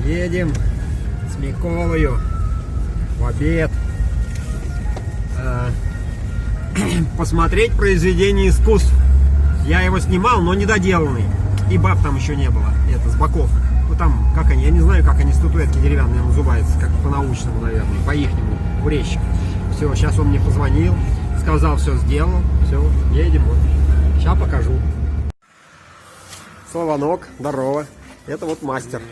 Едем с Миколою в обед посмотреть произведение искусств. Я его снимал, но недоделанный. И баб там еще не было. Это с боков. Ну там, как они, я не знаю, как они, статуэтки деревянные называются, как по-научному, наверное, по-ихнему, курещик. Все, сейчас он мне позвонил, сказал, все сделал, все, едем. Вот. Сейчас покажу. Славонок, здорово. Это вот мастер.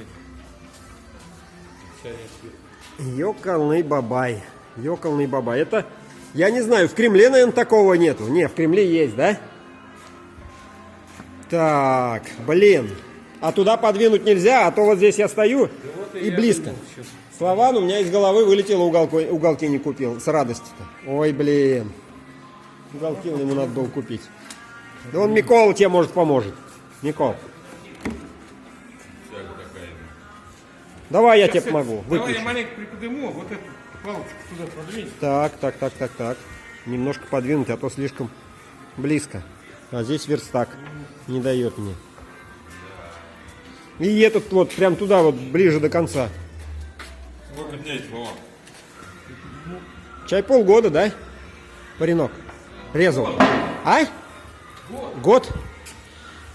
Ёкалный бабай. Ёкалный бабай. Это, я не знаю, в Кремле, наверное, такого нету. Не, в Кремле есть, да? Так, блин. А туда подвинуть нельзя, а то вот здесь я стою и близко. Слован у меня из головы вылетело, уголки не купил. С радости-то. Ой, блин. Уголки ему надо было купить. Да он Микола тебе, может, поможет. Микол. Давай я тебе помогу. Давай я маленько приподниму, вот эту палочку туда подвинь. Так. Немножко подвинуть, а то слишком близко. А здесь верстак не дает мне. И этот вот прям туда вот ближе до конца. Вот поднять, Вова. Чай полгода, да? Паренок. Резал. А? Год?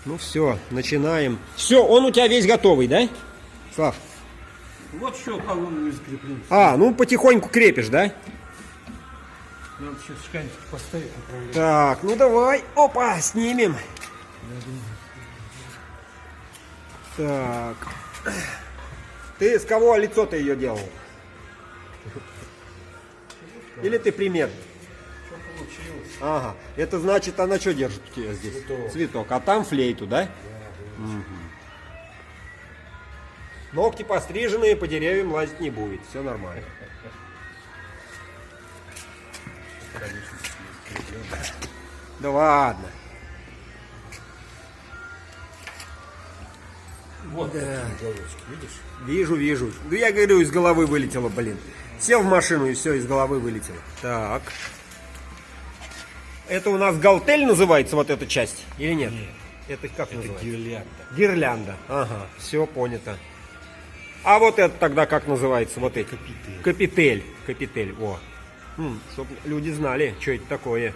Ну все, начинаем. Все, он у тебя весь готовый, да? Слав. Вот еще колонну закреплен. А, ну потихоньку крепишь, да? Надо сейчас шканчик поставить. Так, ну давай. Опа, снимем. Так. Ты с кого лицо-то ее делал? Или ты пример? Что получилось? Ага. Это значит, она что держит у тебя здесь? Цветок. А там флейту, да? Угу. Ногти постриженные, по деревьям лазить не будет. Все нормально. Да ладно. Вот, да. Видишь? Вижу. Ну я говорю, из головы вылетело, блин. Сел в машину и все, из головы вылетело. Так. Это у нас галтель называется, вот эта часть? Или нет? Нет. Это как называется? Гирлянда. Гирлянда. Ага, все понято. А вот это тогда как называется? Вот эти? Капитель. Капитель. О. Чтоб люди знали, что это такое.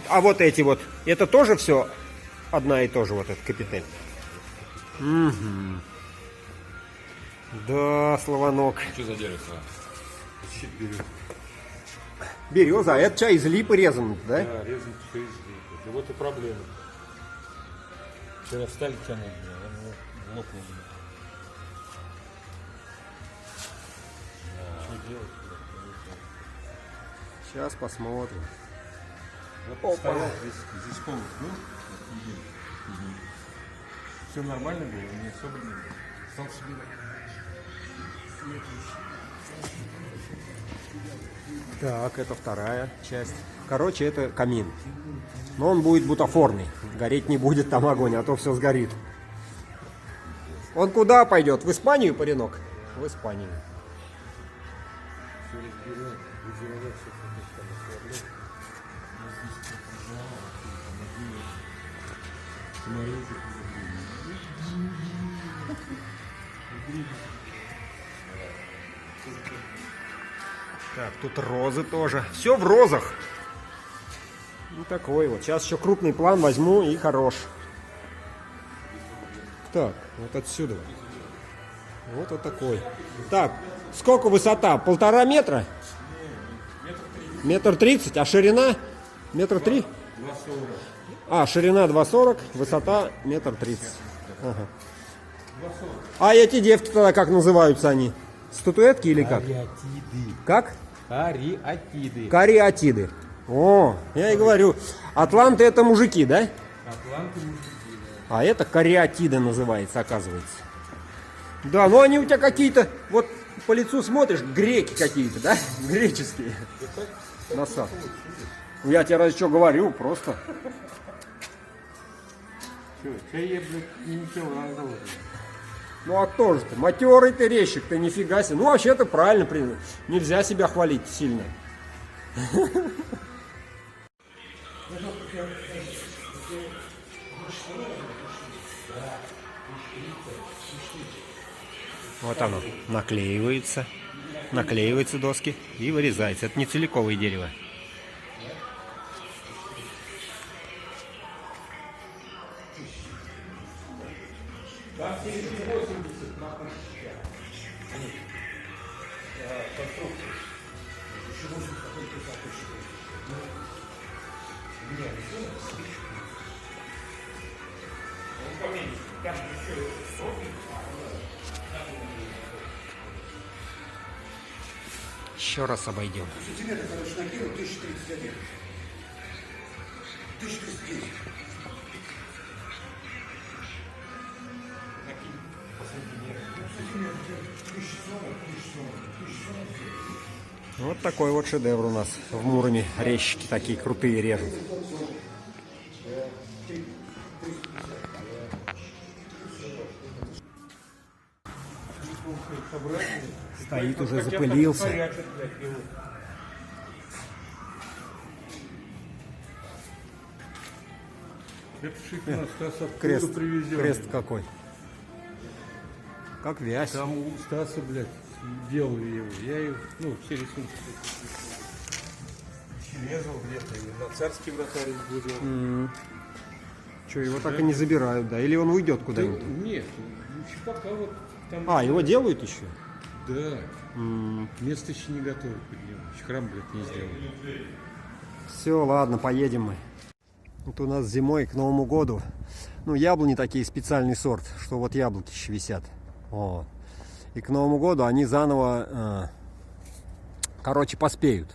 А вот эти вот. Это тоже все одна и то же, вот этот капитель. Угу. Да, Славонок. Что за дерево? Береза, а это чай из липы резан, да? Да, резать все из липы. Да вот и проблема. Вчера стали тянуть, он лопнул. Что делать? Сейчас посмотрим. Вот стоял здесь холод был. Все нормально было, не особо не было. Стал собирать. Так, это вторая часть. Короче, это камин. Но он будет бутафорный. Гореть не будет там огонь, а то все сгорит. Он куда пойдет? В Испанию, паренок? В Испанию. Так, тут розы тоже. Все в розах. Ну такой вот. Сейчас еще крупный план возьму и хорош. Так, вот отсюда. Вот такой. Так, сколько высота? 1,5 метра? Метр 30. А ширина? Метр 3? 2,40. А, ширина 2,40, высота метр 30. Ага. А эти девки тогда как называются они? Статуэтки или как? Кариатиды. Как? Кариатиды. Кариатиды. О, я и говорю, атланты это мужики, да? Атланты мужики, да. А это кариатиды называется, оказывается. Да, ну они у тебя какие-то, вот по лицу смотришь, греки какие-то, да? Греческие. Насад. Я тебе разве что говорю, просто. Что я, блядь, не Микеланджело. Ну а кто же ты? Матерый ты резчик, ты нифига себе. Ну вообще-то правильно, нельзя себя хвалить сильно. Вот оно наклеивается. Наклеиваются доски и вырезается. Это не целиковое дерево. Еще раз обойдем. Сантиметр, короче, накинул 1031. 1039. Вот такой вот шедевр у нас в Муроме. Резчики такие крутые режут. Стоит уже, запылился. Это шикарно, Стас, откуда Крест, привезен? крест какой. Как вязь. Там у Стаса, блядь, делали его. Я его, ну, все рисунки. Резал где-то, и на царский вратарь будил. Что, его так и не забирают, да? Или он уйдет куда-нибудь? Нет, еще пока вот там... А, его делают еще? Да. Место еще не готово под него. Еще храм, блядь, не сделали. Все, ладно, поедем мы. Вот у нас зимой к Новому году, ну, яблони такие, специальный сорт, что вот яблоки еще висят. Вот. И к Новому году они заново, короче, поспеют.